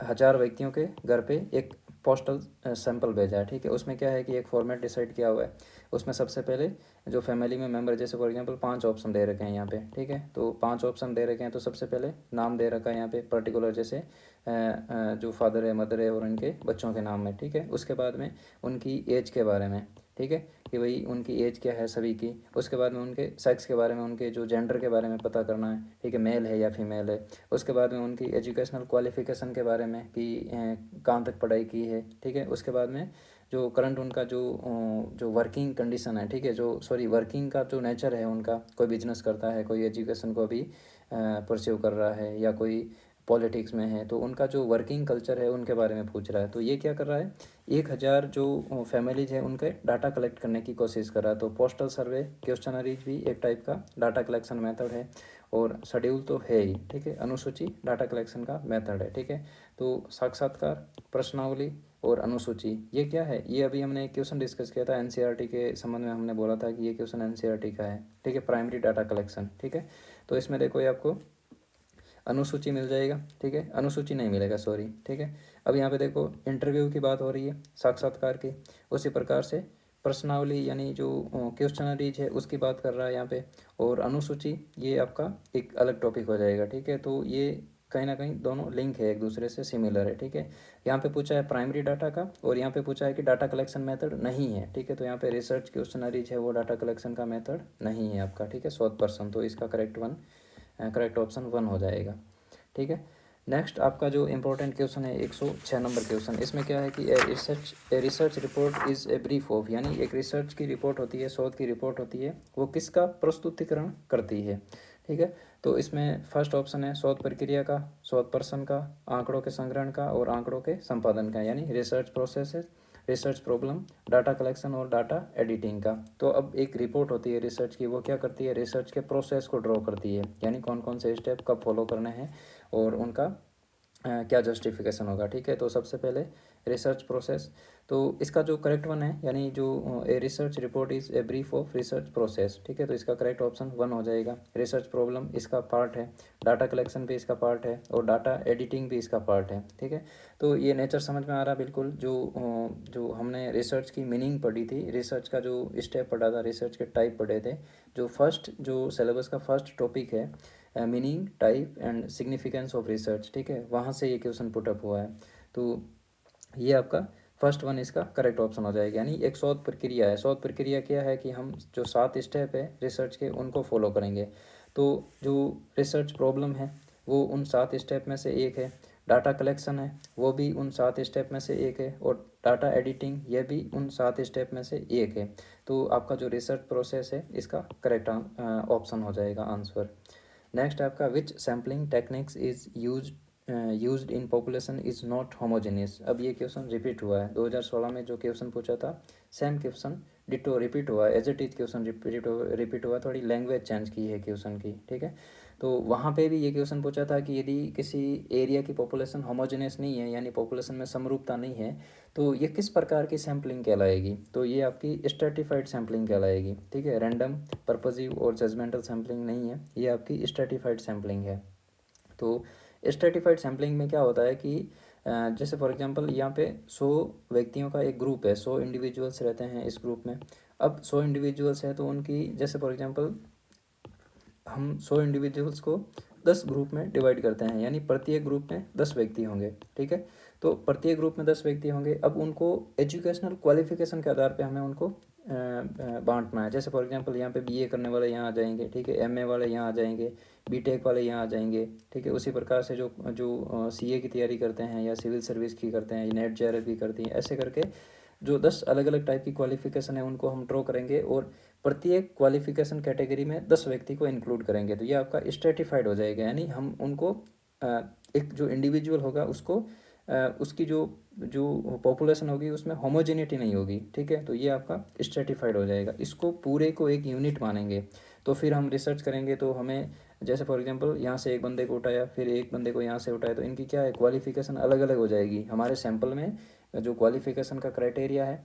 1000 व्यक्तियों के घर पे एक पोस्टल सैंपल भेजा है, ठीक है। उसमें क्या है कि एक फॉर्मेट डिसाइड किया हुआ है, उसमें सबसे पहले जो फैमिली में मेंबर, जैसे फॉर एग्जांपल 5 ऑप्शन दे रखे हैं यहाँ पे, ठीक है। तो 5 ऑप्शन दे रखे हैं, तो सबसे पहले नाम दे रखा है यहाँ पे पर्टिकुलर, जैसे जो फादर है, मदर है और उनके बच्चों के नाम में, ठीक है। उसके बाद में उनकी एज के बारे में, ठीक है, कि भाई उनकी एज क्या है सभी की। उसके बाद में उनके सेक्स के बारे में, उनके जो जेंडर के बारे में पता करना है, ठीक है, मेल है या फीमेल है। उसके बाद में उनकी एजुकेशनल क्वालिफिकेशन के बारे में कि कहाँ तक पढ़ाई की है, ठीक है। उसके बाद में जो करंट उनका जो वर्किंग कंडीशन है, ठीक है, जो सॉरी वर्किंग का जो नेचर है उनका, कोई बिजनेस करता है, कोई एजुकेशन को भी परस्यू कर रहा है, या कोई पॉलिटिक्स में है, तो उनका जो वर्किंग कल्चर है उनके बारे में पूछ रहा है। तो ये क्या कर रहा है, 1000 जो फैमिलीज है उनके डाटा कलेक्ट करने की कोशिश कर रहा है। तो पोस्टल सर्वे क्वेश्चनरीज भी एक टाइप का डाटा कलेक्शन मेथड है, और शेड्यूल तो है ही, ठीक है, अनुसूची डाटा कलेक्शन का मेथड है, ठीक है। तो साक्षात्कार, प्रश्नावली और अनुसूची, ये क्या है, ये अभी हमने एक क्वेश्चन डिस्कस किया था एनसीईआरटी के संबंध में, हमने बोला था कि ये क्वेश्चन एनसीईआरटी का है, ठीक है, प्राइमरी डाटा कलेक्शन, ठीक है। तो इसमें देखो ये आपको अनुसूची मिल जाएगा, ठीक है, अनुसूची नहीं मिलेगा, सॉरी, ठीक है। अब यहाँ पे देखो इंटरव्यू की बात हो रही है, साक्षात्कार की, उसी प्रकार से प्रश्नावली यानी जो क्वेश्चनरीज है उसकी बात कर रहा है यहाँ पे, और अनुसूची ये आपका एक अलग टॉपिक हो जाएगा, ठीक है। तो ये कहीं ना कहीं दोनों लिंक है, एक दूसरे से सिमिलर है, ठीक है। यहाँ पे पूछा है प्राइमरी डाटा का, और यहाँ पे पूछा है कि डाटा कलेक्शन मेथड नहीं है, ठीक है। तो यहाँ पे रिसर्च क्वेश्चनरीज है वो डाटा कलेक्शन का मेथड नहीं है आपका, ठीक है, 100%। तो इसका करेक्ट ऑप्शन 1 हो जाएगा, ठीक है। नेक्स्ट आपका जो इम्पोर्टेंट क्वेश्चन है 106 नंबर क्वेश्चन, इसमें क्या है कि a research report is a brief of, यानी एक रिसर्च की रिपोर्ट होती है, शोध की रिपोर्ट होती है, वो किसका प्रस्तुतिकरण करती है, ठीक है। तो इसमें फर्स्ट ऑप्शन है शोध प्रक्रिया का, शोध पर्सन का, आंकड़ों के संग्रहण का और आंकड़ों के संपादन का, यानी research process, research problem, data collection और डाटा एडिटिंग का। तो अब एक रिपोर्ट होती है रिसर्च की, वो क्या करती है, रिसर्च के प्रोसेस को ड्रॉ करती है, यानी कौन कौन से स्टेप कब फॉलो करने हैं और उनका क्या जस्टिफिकेशन होगा, ठीक है। तो सबसे पहले रिसर्च प्रोसेस, तो इसका जो करेक्ट वन है, यानी जो a research report is a brief of research process, ठीक है। तो इसका करेक्ट ऑप्शन 1 हो जाएगा। रिसर्च प्रॉब्लम इसका पार्ट है, डाटा कलेक्शन भी इसका पार्ट है, और डाटा एडिटिंग भी इसका पार्ट है, ठीक है। तो ये नेचर समझ में आ रहा बिल्कुल, जो हमने रिसर्च की मीनिंग पढ़ी थी, रिसर्च का जो स्टेप पढ़ा था, रिसर्च के टाइप पढ़े थे, जो फर्स्ट जो सिलेबस का फर्स्ट टॉपिक है meaning, type and significance of research, ठीक है, वहाँ से ये क्वेश्चन पुटअप हुआ है। तो ये आपका फर्स्ट वन इसका करेक्ट ऑप्शन हो जाएगा। यानी एक शोध प्रक्रिया है, शोध प्रक्रिया क्या है कि हम जो 7 स्टेप है रिसर्च के उनको फॉलो करेंगे। तो जो रिसर्च प्रॉब्लम है वो उन 7 स्टेप में से एक है, डाटा कलेक्शन है वो भी उन 7 स्टेप में से एक है, और डाटा एडिटिंग ये भी उन 7 स्टेप में से एक है। तो आपका जो रिसर्च प्रोसेस है इसका करेक्ट ऑप्शन हो जाएगा आंसर। नेक्स्ट आपका which sampling techniques is used in population is not homogeneous. अब ये क्वेश्चन रिपीट हुआ है, 2016 में जो क्वेश्चन पूछा था सेम क्वेश्चन डिटो रिपीट हुआ है, as it is question repeat हुआ, थोड़ी लैंग्वेज चेंज की है क्वेश्चन की, ठीक है। तो वहाँ पे भी ये क्वेश्चन पूछा था कि यदि किसी एरिया की पॉपुलेशन होमोजेनियस नहीं है, यानी पॉपुलेशन में समरूपता नहीं है, तो ये किस प्रकार की सैम्पलिंग कहलाएगी, तो ये आपकी स्ट्रेटिफाइड सैम्पलिंग कहलाएगी, ठीक है। रैंडम, पर्पजिव और जजमेंटल सैम्पलिंग नहीं है, ये आपकी स्ट्रेटिफाइड सैम्पलिंग है। तो स्ट्रेटिफाइड सैम्पलिंग में क्या होता है कि जैसे फॉर एग्जांपल यहाँ पे 100 व्यक्तियों का एक ग्रुप है, 100 इंडिविजुअल्स रहते हैं इस ग्रुप में। अब 100 इंडिविजुअल्स हैं तो उनकी जैसे फॉर एग्जांपल हम 100 इंडिविजुअल्स को 10 ग्रुप में डिवाइड करते हैं, यानी प्रत्येक ग्रुप में 10 व्यक्ति होंगे, ठीक है। तो प्रत्येक ग्रुप में 10 व्यक्ति होंगे। अब उनको एजुकेशनल क्वालिफिकेशन के आधार पे हमें उनको बांटना है। जैसे फॉर एग्जांपल यहाँ पे बीए करने वाले यहाँ आ जाएंगे, ठीक है, एमए वाले यहाँ आ जाएंगे, बीटेक वाले यहाँ आ जाएंगे, ठीक है। उसी प्रकार से जो जो सीए की तैयारी करते हैं या सिविल सर्विस की करते हैं, नेट जेआरएफ करती हैं, ऐसे करके जो 10 अलग अलग टाइप की क्वालिफिकेशन है उनको हम ड्रॉ करेंगे, और प्रत्येक क्वालिफिकेशन कैटेगरी में 10 व्यक्ति को इंक्लूड करेंगे। तो ये आपका स्ट्रेटिफाइड हो जाएगा, यानी हम उनको एक जो इंडिविजुअल होगा उसको उसकी जो जो पॉपुलेशन होगी उसमें होमोजेनिटी नहीं होगी, ठीक है। तो ये आपका स्ट्रेटिफाइड हो जाएगा, इसको पूरे को एक यूनिट मानेंगे। तो फिर हम रिसर्च करेंगे तो हमें जैसे फॉर एग्जांपल यहाँ से एक बंदे को उठाया, फिर एक बंदे को यहाँ से उठाया, तो इनकी क्या है क्वालिफिकेशन अलग अलग हो जाएगी। हमारे सैंपल में जो क्वालिफिकेशन का क्राइटेरिया है,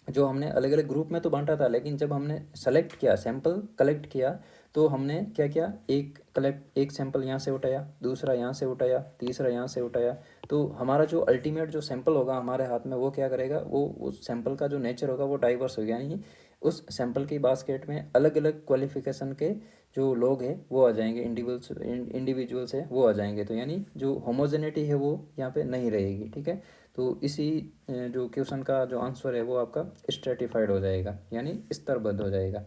जो हमने अलग अलग ग्रुप में तो बांटा था, लेकिन जब हमने सेलेक्ट किया, सैंपल कलेक्ट किया, तो हमने क्या किया, एक सैंपल यहाँ से उठाया, दूसरा यहाँ से उठाया, तीसरा यहाँ से उठाया। तो हमारा जो अल्टीमेट जो सैंपल होगा हमारे हाथ में, वो क्या करेगा, वो उस सैंपल का जो नेचर होगा वो डाइवर्स होगा, यानी उस सैंपल की बास्केट में अलग अलग क्वालिफिकेशन के जो लोग हैं वो आ जाएंगे, इंडिविजुअल्स है वो आ जाएंगे। तो यानी जो होमोजेनिटी है वो यहाँ पे नहीं रहेगी, ठीक है। तो इसी जो क्वेश्चन का जो आंसर है वो आपका स्ट्रेटिफाइड हो जाएगा, यानी स्तरबद्ध हो जाएगा,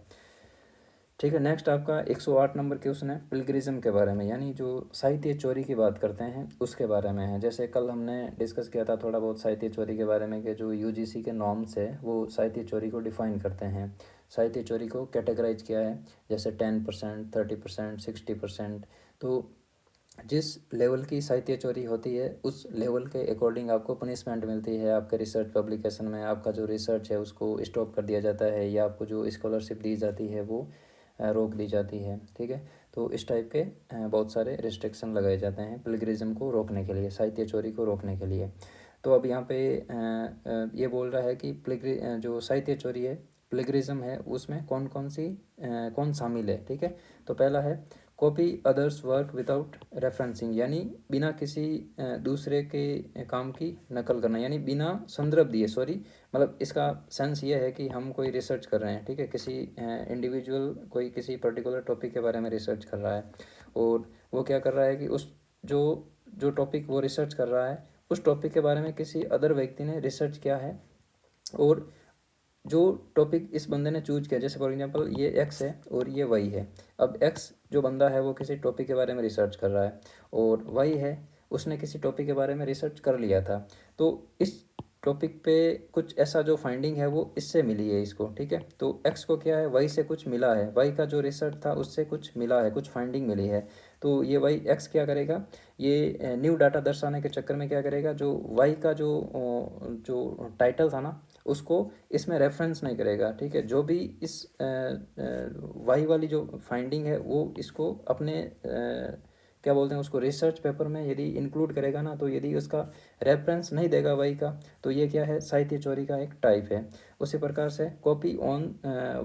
ठीक है। नेक्स्ट आपका 108 नंबर क्वेश्चन है प्लगरिज्म के बारे में, यानी जो साहित्य चोरी की बात करते हैं उसके बारे में है। जैसे कल हमने डिस्कस किया था थोड़ा बहुत साहित्य चोरी के बारे में, कि जो यूजीसी के नॉर्म्स है वो साहित्य चोरी को डिफाइन करते हैं, साहित्य चोरी को कैटेगराइज किया है, जैसे 10%, 30%, 60%। तो जिस लेवल की साहित्य चोरी होती है उस लेवल के अकॉर्डिंग आपको पनिशमेंट मिलती है। आपके रिसर्च पब्लिकेशन में आपका जो रिसर्च है उसको स्टॉप कर दिया जाता है, या आपको जो स्कॉलरशिप दी जाती है वो रोक दी जाती है। ठीक है, तो इस टाइप के बहुत सारे रिस्ट्रिक्शन लगाए जाते हैं प्लेगरिज्म को रोकने के लिए, साहित्य चोरी को रोकने के लिए। तो अब यहाँ पे ये बोल रहा है कि जो साहित्य चोरी है, प्लेगरिज्म है, उसमें कौन शामिल है। ठीक है, तो पहला है copy others work without referencing, यानी बिना किसी दूसरे के काम की नकल करना, यानी बिना संदर्भ दिए, सॉरी, मतलब इसका सेंस ये है कि हम कोई रिसर्च कर रहे हैं। ठीक है, किसी इंडिविजुअल कोई किसी पर्टिकुलर टॉपिक के बारे में रिसर्च कर रहा है, और वो क्या कर रहा है कि उस जो जो टॉपिक वो रिसर्च कर रहा है उस टॉपिक के बारे में किसी अदर व्यक्ति ने रिसर्च किया है, और जो टॉपिक इस बंदे ने चूज किया, जैसे फॉर एग्जांपल ये एक्स है और ये वाई है। अब एक्स जो बंदा है वो किसी टॉपिक के बारे में रिसर्च कर रहा है, और वाई है उसने किसी टॉपिक के बारे में रिसर्च कर लिया था। तो इस टॉपिक पे कुछ ऐसा जो फाइंडिंग है वो इससे मिली है इसको। ठीक है, तो एक्स को क्या है, वाई से कुछ मिला है, वाई का जो रिसर्च था उससे कुछ मिला है, कुछ फाइंडिंग मिली है। तो ये वाई एक्स क्या करेगा, ये न्यू डाटा दर्शाने के चक्कर में क्या करेगा, जो वाई का जो टाइटल था ना उसको इसमें रेफरेंस नहीं करेगा। ठीक है, जो भी इस वाई वाली जो फाइंडिंग है वो इसको अपने क्या बोलते हैं उसको, रिसर्च पेपर में यदि इंक्लूड करेगा ना, तो यदि उसका रेफरेंस नहीं देगा वाई का, तो ये क्या है, साहित्य चोरी का एक टाइप है। उसी प्रकार से copy on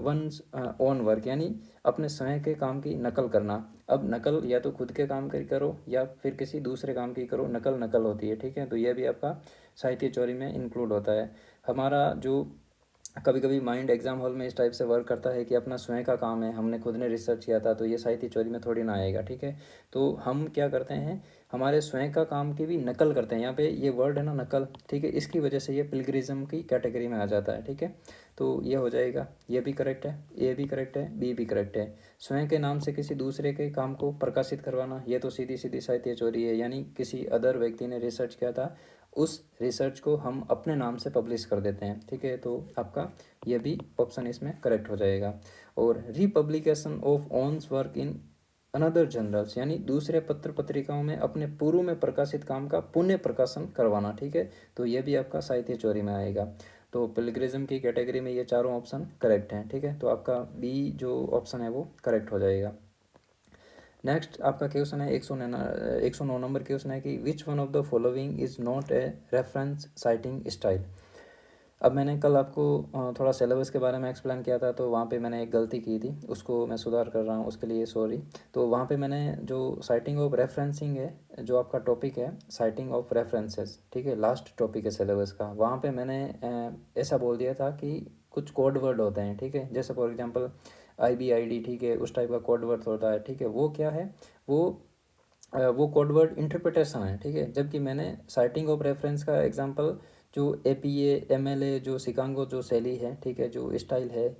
one's own work, यानी अपने स्वयं के काम की नकल करना। अब नकल या तो खुद के काम की करो या फिर किसी दूसरे काम की करो, नकल नकल होती है। ठीक है, तो यह भी आपका साहित्य चोरी में इंक्लूड होता है। हमारा जो कभी कभी माइंड एग्जाम हॉल में इस टाइप से वर्क करता है कि अपना स्वयं का काम है, हमने खुद ने रिसर्च किया था, तो ये साहित्य चोरी में थोड़ी ना आएगा। ठीक है, तो हम क्या करते हैं, हमारे स्वयं का काम की भी नकल करते हैं। यहाँ पे ये वर्ड है ना, नकल, ठीक है, इसकी वजह से ये प्लेगरिज्म की कैटेगरी में आ जाता है। ठीक है, तो ये हो जाएगा, ये भी करेक्ट है, ए भी करेक्ट है, बी भी करेक्ट है। स्वयं के नाम से किसी दूसरे के काम को प्रकाशित करवाना, ये तो सीधी सीधी साहित्य चोरी है, यानी किसी अदर व्यक्ति ने रिसर्च किया था, उस रिसर्च को हम अपने नाम से पब्लिश कर देते हैं। ठीक है, तो आपका ये भी ऑप्शन इसमें करेक्ट हो जाएगा। और republication of one's work in another journals, यानी दूसरे पत्र पत्रिकाओं में अपने पूर्व में प्रकाशित काम का पुनः प्रकाशन करवाना। ठीक है, तो ये भी आपका साहित्य चोरी में आएगा। तो प्लेगरिज्म की कैटेगरी में ये चारों ऑप्शन करेक्ट हैं। ठीक है, तो आपका बी जो ऑप्शन है वो करेक्ट हो जाएगा। नेक्स्ट आपका क्वेश्चन है 109 नंबर क्वेश्चन है कि which one of the following is not a reference citing style. अब मैंने कल आपको थोड़ा सिलेबस के बारे में एक्सप्लेन किया था, तो वहाँ पे मैंने एक गलती की थी, उसको मैं सुधार कर रहा हूँ, उसके लिए सॉरी। तो वहाँ पे मैंने जो साइटिंग ऑफ रेफरेंसिंग है, जो आपका टॉपिक है साइटिंग ऑफ रेफरेंसेस, ठीक है, लास्ट टॉपिक है सिलेबस का, वहाँ पे मैंने ऐसा बोल दिया था कि कुछ कोड वर्ड होते हैं। ठीक है, जैसे फॉर एग्जांपल IBID, ठीक है, उस टाइप का कोड वर्ड होता है। ठीक है, वो क्या है, वो वो कोड वर्ड इंटरप्रिटेशन है। ठीक है, जबकि मैंने साइटिंग ऑफ रेफरेंस का एग्जांपल जो APA MLA जो सिकागो जो शैली है, ठीक है, जो स्टाइल है,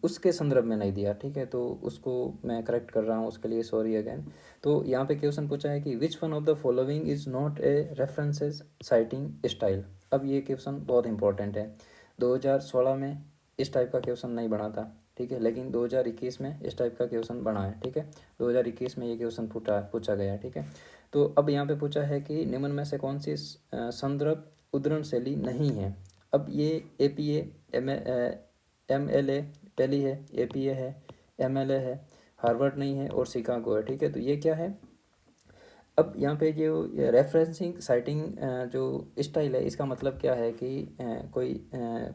उसके संदर्भ में नहीं दिया। ठीक है, तो उसको मैं करेक्ट कर रहा हूँ, उसके लिए सॉरी अगेन। तो यहाँ पे क्वेश्चन पूछा है कि which one of the following is not a references citing style. अब ये क्वेश्चन बहुत इंपॉर्टेंट है। 2016 में इस टाइप का क्वेश्चन नहीं बना था। ठीक है, लेकिन 2021 में इस टाइप का क्वेश्चन बना है। ठीक है, 2021 में ये क्वेश्चन पूछा गया है। ठीक है, तो अब यहाँ पे पूछा है कि निम्न में से कौन सी संदर्भ उद्धरण शैली नहीं है। अब ये APA MLA टेली है, APA है, MLA है, हार्वर्ड नहीं है, और शिकागो है। ठीक है, तो ये क्या है, अब यहाँ पे जो रेफरेंसिंग साइटिंग जो स्टाइल है, इसका मतलब क्या है कि कोई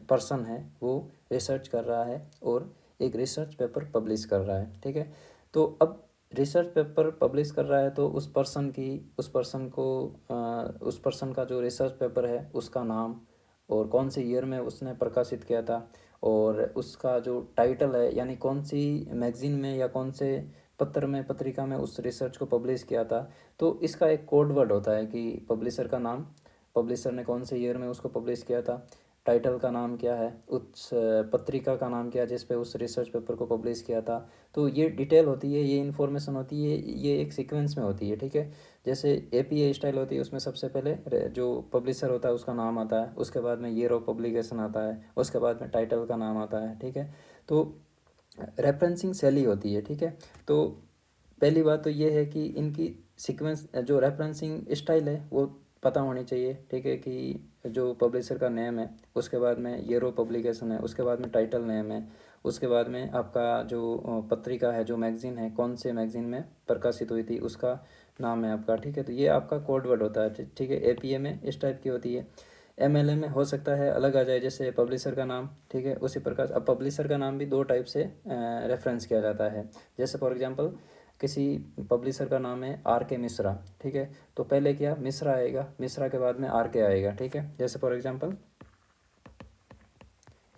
पर्सन है वो रिसर्च कर रहा है और एक रिसर्च पेपर पब्लिश कर रहा है। ठीक है, तो अब रिसर्च पेपर पब्लिश कर रहा है, तो उस पर्सन का जो रिसर्च पेपर है उसका नाम और कौन से ईयर में उसने प्रकाशित किया था, और उसका जो टाइटल है, यानी कौन सी मैगजीन में या कौन से पत्र में पत्रिका में उस रिसर्च को पब्लिश किया था। तो इसका एक कोड वर्ड होता है कि पब्लिशर का नाम, पब्लिशर ने कौन से ईयर में उसको पब्लिश किया था, टाइटल का नाम क्या है, उस पत्रिका का नाम क्या है जिस पे उस रिसर्च पेपर को पब्लिश किया था। तो ये डिटेल होती है, ये इन्फॉर्मेशन होती है, ये एक सीक्वेंस में होती है। ठीक है, जैसे APA स्टाइल होती है, उसमें सबसे पहले जो पब्लिशर होता है उसका नाम आता है, उसके बाद में ईयर ऑफ पब्लिकेशन आता है, उसके बाद में टाइटल का नाम आता है। ठीक है, तो रेफरेंसिंग शैली होती है। ठीक है, तो पहली बात तो ये है कि इनकी सीक्वेंस जो रेफरेंसिंग स्टाइल है वो पता होनी चाहिए, ठीक है, कि जो पब्लिशर का नेम है, उसके बाद में ईयर ऑफ पब्लिकेशन है, उसके बाद में टाइटल नेम है, उसके बाद में आपका जो पत्रिका है, जो मैगज़ीन है, कौन से मैगज़ीन में प्रकाशित हुई थी उसका नाम है आपका, ठीक है। तो ये आपका कोड वर्ड होता है, ठीक है। एपीए में इस टाइप की होती है। एमएलए में हो सकता है अलग आ जाए, जैसे पब्लिशर का नाम, ठीक है। उसी प्रकार अब पब्लिशर का नाम भी दो टाइप से रेफरेंस किया जाता है। जैसे फॉर एग्जांपल किसी पब्लिशर का नाम है आर के मिश्रा, ठीक है। तो पहले क्या मिश्रा आएगा, मिश्रा के बाद में आर के आएगा, ठीक है। जैसे फॉर एग्जांपल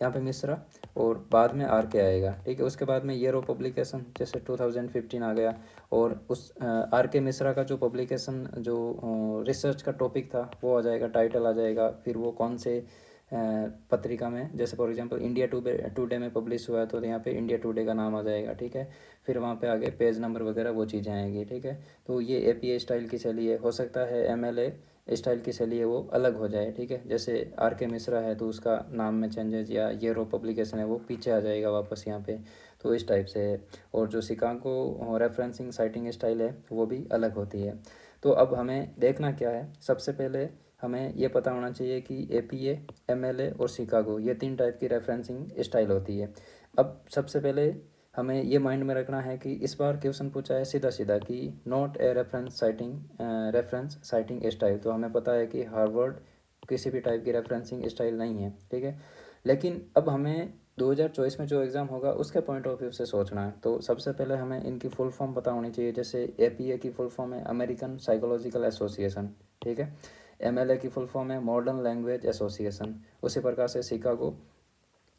यहाँ पे मिश्रा और बाद में आर के आएगा, ठीक है। उसके बाद में ईयर ऑफ पब्लिकेशन जैसे 2015 आ गया, और उस आर के मिश्रा का जो पब्लिकेशन जो रिसर्च का टॉपिक था वो आ जाएगा, टाइटल आ जाएगा, फिर वो कौन से पत्रिका में, जैसे फॉर एग्जांपल इंडिया टुडे में पब्लिश हुआ है तो यहाँ पे इंडिया टुडे का नाम आ जाएगा, ठीक है। फिर वहाँ पे आगे पेज नंबर वगैरह वो चीज़ें आएंगी, ठीक है। तो ये एपीए स्टाइल की शैली है। हो सकता है एमएलए स्टाइल की शैली है वो अलग हो जाए, ठीक है। जैसे आर के मिश्रा है तो उसका नाम में चेंजेस, या ईयर ऑफ पब्लिकेशन है वो पीछे आ जाएगा वापस यहाँ पे, तो इस टाइप से है। और जो शिकागो रेफरेंसिंग साइटिंग स्टाइल है वो भी अलग होती है। तो अब हमें देखना क्या है, सबसे पहले हमें ये पता होना चाहिए कि एपीए, एमएलए और शिकागो ये तीन टाइप की रेफरेंसिंग स्टाइल होती है। अब सबसे पहले हमें ये माइंड में रखना है कि इस बार क्वेश्चन पूछा है सीधा सीधा कि not a reference citing style, तो हमें पता है कि हार्वर्ड किसी भी टाइप की रेफरेंसिंग स्टाइल नहीं है, ठीक है। लेकिन अब हमें 2024 में जो एग्ज़ाम होगा उसके पॉइंट ऑफ व्यू से सोचना है। तो सबसे पहले हमें इनकी फुल फॉर्म पता होनी चाहिए। जैसे एपीए की फुल फॉर्म है अमेरिकन साइकोलॉजिकल एसोसिएशन, ठीक है। एमएलए की फुल फॉर्म है मॉडर्न लैंग्वेज एसोसिएशन। उसी प्रकार से शिकागो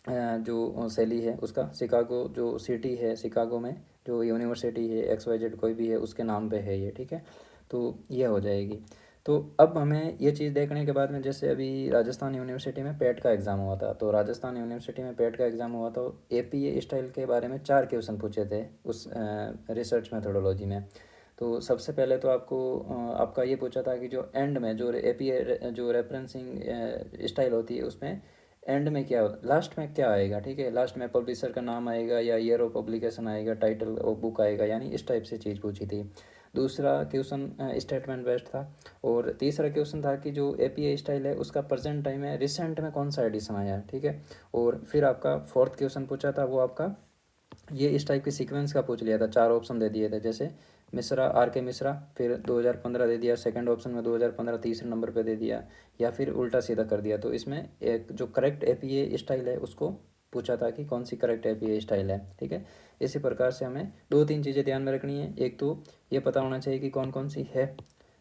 जो शैली है उसका, शिकागो जो सिटी है, शिकागो में जो यूनिवर्सिटी है XYZ कोई भी है उसके नाम पे है ये, ठीक है। तो ये हो जाएगी। तो अब हमें ये चीज़ देखने के बाद में, जैसे अभी राजस्थान यूनिवर्सिटी में पेट का एग्ज़ाम हुआ था, तो राजस्थान यूनिवर्सिटी में पेट का एग्ज़ाम हुआ तो एपीए स्टाइल के बारे में 4 क्वेश्चन पूछे थे उस रिसर्च मेथोडोलॉजी में। तो सबसे पहले तो आपको आपका ये पूछा था कि जो एंड में जो एपीए जो रेफरेंसिंग स्टाइल होती है उसमें एंड में क्या लास्ट में क्या आएगा, ठीक है। लास्ट में पब्लिशर का नाम आएगा या ईयर ऑफ पब्लिकेशन आएगा, टाइटल ऑफ बुक आएगा, यानी इस टाइप से चीज़ पूछी थी। दूसरा क्वेश्चन स्टेटमेंट बेस्ड था। और तीसरा क्वेश्चन था कि जो एपीए स्टाइल है उसका प्रेजेंट टाइम है, रिसेंट में कौन सा एडिशन आया है, ठीक है। और फिर आपका फोर्थ क्वेश्चन पूछा था वो आपका ये इस टाइप के सीक्वेंस का पूछ लिया था, 4 ऑप्शन दे दिए थे। जैसे मिश्रा, आर के मिश्रा, फिर 2015 दे दिया, सेकंड ऑप्शन में 2015 तीसरे नंबर पे दे दिया, या फिर उल्टा सीधा कर दिया। तो इसमें एक जो करेक्ट एपीए स्टाइल है उसको पूछा था कि कौन सी करेक्ट एपीए स्टाइल है, ठीक है। इसी प्रकार से हमें दो तीन चीज़ें ध्यान में रखनी है। एक तो ये पता होना चाहिए कि कौन कौन सी है।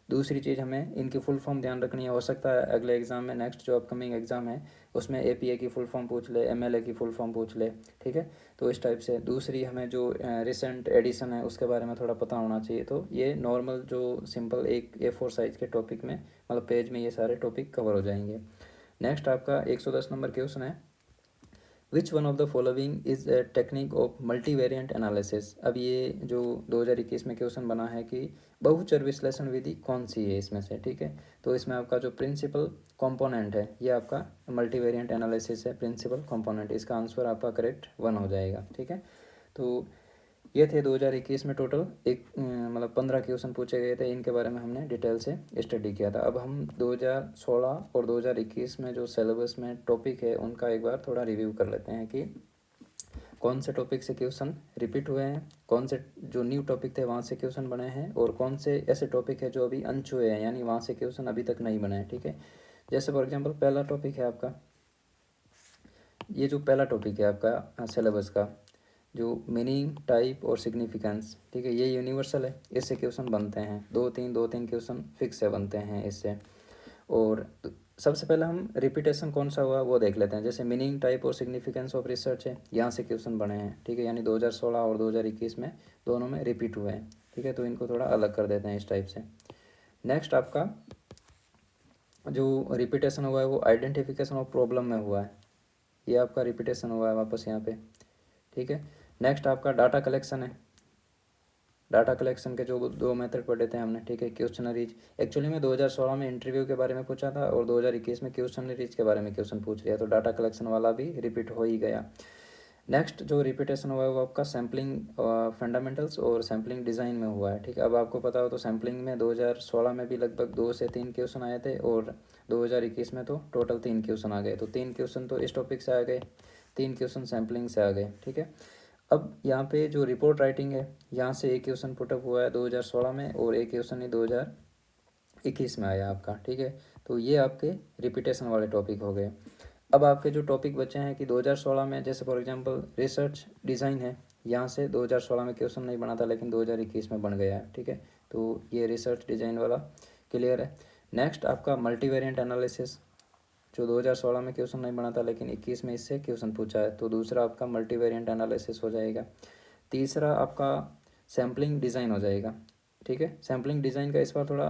दूसरी चीज़ हमें इनकी फुल फॉर्म ध्यान रखनी है। हो सकता है अगले एग्ज़ाम में, नेक्स्ट जो अपकमिंग एग्ज़ाम है उसमें एपीए की फुल फॉर्म पूछ ले, एमएलए की फुल फॉर्म पूछ ले, ठीक है। तो इस टाइप से दूसरी हमें जो रिसेंट एडिशन है उसके बारे में थोड़ा पता होना चाहिए। तो ये नॉर्मल जो सिंपल एक A4 साइज़ के टॉपिक में, मतलब पेज में ये सारे टॉपिक कवर हो जाएंगे। नेक्स्ट आपका 110 नंबर क्वेश्चन है, which one of the following is a technique of multivariate analysis. अब ये जो 2021 में क्वेश्चन बना है कि बहुचर विश्लेषण विधि कौन सी है इसमें से, ठीक है। तो इसमें आपका जो प्रिंसिपल कंपोनेंट है ये आपका मल्टीवेरिएंट एनालिसिस है, प्रिंसिपल कंपोनेंट, इसका आंसर आपका करेक्ट 1 हो जाएगा, ठीक है। तो ये थे 2021 में टोटल एक मतलब 15 क्वेश्चन पूछे गए थे, इनके बारे में हमने डिटेल से स्टडी किया था। अब हम 2016 और 2021 में जो सिलेबस में टॉपिक है उनका एक बार थोड़ा रिव्यू कर लेते हैं कि कौन से टॉपिक से क्वेश्चन रिपीट हुए हैं, कौन से जो न्यू टॉपिक थे वहाँ से क्वेश्चन बने हैं, और कौन से ऐसे टॉपिक है जो अभी अनछुए हैं, यानी वहाँ से क्वेश्चन अभी तक नहीं बने हैं, ठीक है। जैसे फॉर एग्जाम्पल पहला टॉपिक है आपका, ये जो पहला टॉपिक है आपका सिलेबस का, जो मीनिंग, टाइप और सिग्निफिकेंस, ठीक है, ये यूनिवर्सल है, इससे क्वेश्चन बनते हैं, दो तीन क्वेश्चन फिक्स से बनते हैं इससे। और सबसे पहले हम रिपीटेशन कौन सा हुआ वो देख लेते हैं। जैसे मीनिंग, टाइप और सिग्निफिकेंस ऑफ रिसर्च है, यहाँ से क्वेश्चन बने हैं, ठीक है, यानी 2016 और 2021 में दोनों में रिपीट हुए हैं, ठीक है। तो इनको थोड़ा अलग कर देते हैं इस टाइप से। नेक्स्ट आपका जो रिपीटेशन हुआ है वो आइडेंटिफिकेशन ऑफ प्रॉब्लम में हुआ है, ये आपका रिपीटेशन हुआ है वापस यहाँ पे, ठीक है। नेक्स्ट आपका डाटा कलेक्शन है, डाटा कलेक्शन के जो दो मेथड पढ़े थे हमने, ठीक है। क्वेश्चनरीज एक्चुअली में 2016 में इंटरव्यू के बारे में पूछा था और 2021 में क्वेश्चनरीज के बारे में क्वेश्चन पूछ लिया, तो डाटा कलेक्शन वाला भी रिपीट हो ही गया। नेक्स्ट जो रिपीटेशन हुआ है वो आपका सैम्पलिंग फंडामेंटल्स और सैम्पलिंग डिज़ाइन में हुआ है, ठीक है। अब आपको पता हो तो सैम्पलिंग में 2016 में भी लगभग 2 से 3 क्वेश्चन आए थे और 2021 में तो टोटल 3 क्वेश्चन आ गए। तो 3 क्वेश्चन तो इस टॉपिक से आ गए, 3 क्वेश्चन सैम्पलिंग से आ गए, ठीक है। अब यहाँ पे जो रिपोर्ट राइटिंग है, यहाँ से एक क्वेश्चन पुटअप हुआ है 2016 में और एक क्वेश्चन ही 2021 में आया आपका, ठीक है। तो ये आपके रिपीटेशन वाले टॉपिक हो गए। अब आपके जो टॉपिक बचे हैं कि 2016 में जैसे फॉर एग्जांपल रिसर्च डिज़ाइन है, यहाँ से 2016 में क्वेश्चन नहीं बना था लेकिन 2021 में बन गया है, ठीक है। तो ये रिसर्च डिज़ाइन वाला क्लियर है। नेक्स्ट आपका मल्टीवेरिएंट एनालिसिस, जो 2016 में क्वेश्चन नहीं बना था लेकिन 21 में इससे क्वेश्चन पूछा है, तो दूसरा आपका मल्टीवेरिएंट एनालिसिस हो जाएगा। तीसरा आपका सैम्पलिंग डिज़ाइन हो जाएगा, ठीक है। सैम्पलिंग डिज़ाइन का इस बार थोड़ा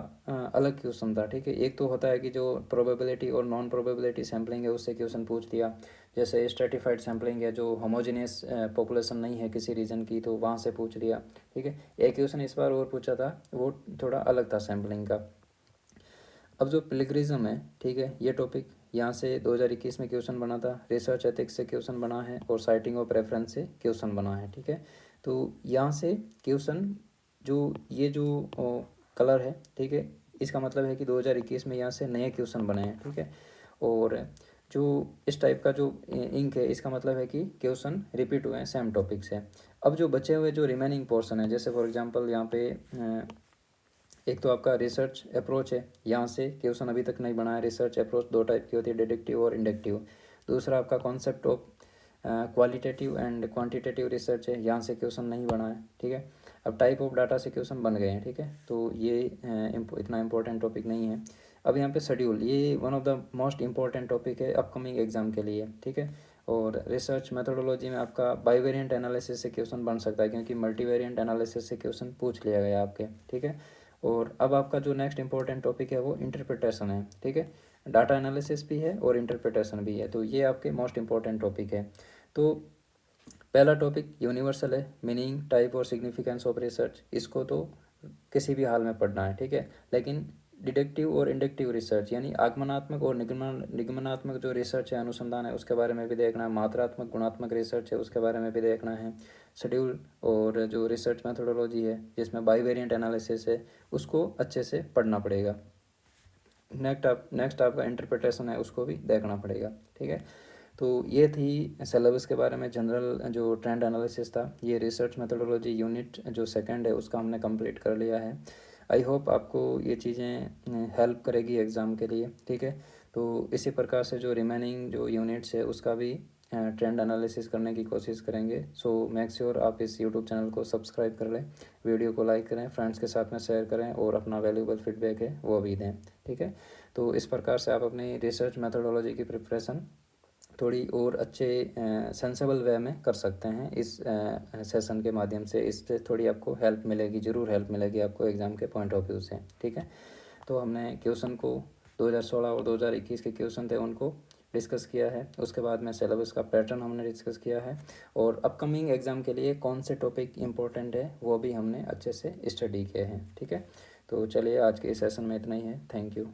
अलग क्वेश्चन था, ठीक है। एक तो होता है कि जो प्रोबेबिलिटी और नॉन प्रोबेबिलिटी सैम्पलिंग है उससे क्वेश्चन पूछ दिया, जैसे स्ट्रेटिफाइड सैम्पलिंग है जो होमोजेनियस पॉपुलेशन नहीं है किसी रीजन की, तो वहाँ से पूछ दिया, ठीक है। एक क्वेश्चन इस बार और पूछा था, वो थोड़ा अलग था सैम्पलिंग का। अब जो प्लेगरिज्म है, ठीक है, ये टॉपिक यहाँ से 2021 में क्वेश्चन बना था, रिसर्च एथिक्स से क्वेश्चन बना है और साइटिंग ऑफ रेफरेंस से क्वेश्चन बना है, ठीक है। तो यहाँ से क्वेश्चन जो ये जो कलर है, ठीक है, इसका मतलब है कि 2021 में यहाँ से नए क्वेश्चन बने हैं, ठीक है। और जो इस टाइप का जो इंक है इसका मतलब है कि क्वेश्चन रिपीट हुए हैं सेम टॉपिक से। अब जो बचे हुए जो रिमेनिंग पोर्शन है, जैसे फॉर एग्जांपल यहाँ पे एक तो आपका रिसर्च अप्रोच है, यहाँ से क्वेश्चन अभी तक नहीं बना है। रिसर्च अप्रोच दो टाइप की होती है, डिडक्टिव और इंडक्टिव। दूसरा आपका concept of qualitative and quantitative research है, यहाँ से क्वेश्चन नहीं बना है, ठीक है। अब टाइप ऑफ डाटा से क्वेश्चन बन गए हैं, ठीक है। तो ये इतना इंपॉर्टेंट टॉपिक नहीं है। अब यहाँ पे शेड्यूल, ये one of the most important topic है अपकमिंग एग्जाम के लिए, ठीक है। और रिसर्च मेथोडोलॉजी में आपका बाईवेरिएंट एनालिसिस से क्वेश्चन बन सकता है, क्योंकि मल्टीवेरिएंट एनालिसिस से क्वेश्चन पूछ लिया गया आपके, ठीक है। और अब आपका जो नेक्स्ट इंपॉर्टेंट टॉपिक है वो इंटरप्रिटेशन है, ठीक है। डाटा एनालिसिस भी है और इंटरप्रिटेशन भी है, तो ये आपके मोस्ट इंपॉर्टेंट टॉपिक है। तो पहला टॉपिक यूनिवर्सल है, मीनिंग, टाइप और सिग्निफिकेंस ऑफ रिसर्च, इसको तो किसी भी हाल में पढ़ना है, ठीक है। लेकिन डिडक्टिव और इंडक्टिव रिसर्च यानी आगमनात्मक और निगमनात्मक जो रिसर्च है, अनुसंधान है, उसके बारे में भी देखना है। मात्रात्मक गुणात्मक रिसर्च है, उसके बारे में भी देखना है। शेड्यूल और जो रिसर्च मेथोडोलॉजी है जिसमें बाईवेरिएंट एनालिसिस है, उसको अच्छे से पढ़ना पड़ेगा। नेक्स्ट आपका इंटरप्रिटेशन है, उसको भी देखना पड़ेगा, ठीक है। तो ये थी सिलेबस के बारे में जनरल जो ट्रेंड एनालिसिस था। ये रिसर्च मेथोडोलॉजी यूनिट जो सेकंड है उसका हमने कंप्लीट कर लिया है। आई होप आपको ये चीज़ें हेल्प करेगी एग्ज़ाम के लिए, ठीक है। तो इसी प्रकार से जो रिमेनिंग जो यूनिट्स है उसका भी ट्रेंड एनालिसिस करने की कोशिश करेंगे। सो मेक श्योर आप इस यूट्यूब चैनल को सब्सक्राइब कर लें, वीडियो को लाइक करें, फ्रेंड्स के साथ में शेयर करें और अपना वैल्यूएबल फीडबैक है वो भी दें, ठीक है। तो इस प्रकार से आप अपनी रिसर्च मेथोडोलॉजी की प्रिपरेशन थोड़ी और अच्छे सेंसेबल वे में कर सकते हैं इस सेशन के माध्यम से। इससे थोड़ी आपको हेल्प मिलेगी, ज़रूर हेल्प मिलेगी आपको एग्ज़ाम के पॉइंट ऑफ व्यू से, ठीक है। तो हमने क्वेश्चन को 2016 और 2021 के क्वेश्चन थे उनको डिस्कस किया है। उसके बाद में सिलेबस का पैटर्न हमने डिस्कस किया है और अपकमिंग एग्ज़ाम के लिए कौन से टॉपिक इंपॉर्टेंट है वो भी हमने अच्छे से स्टडी किए हैं, ठीक है। तो चलिए आज के इस सेशन में इतना ही है। Thank you.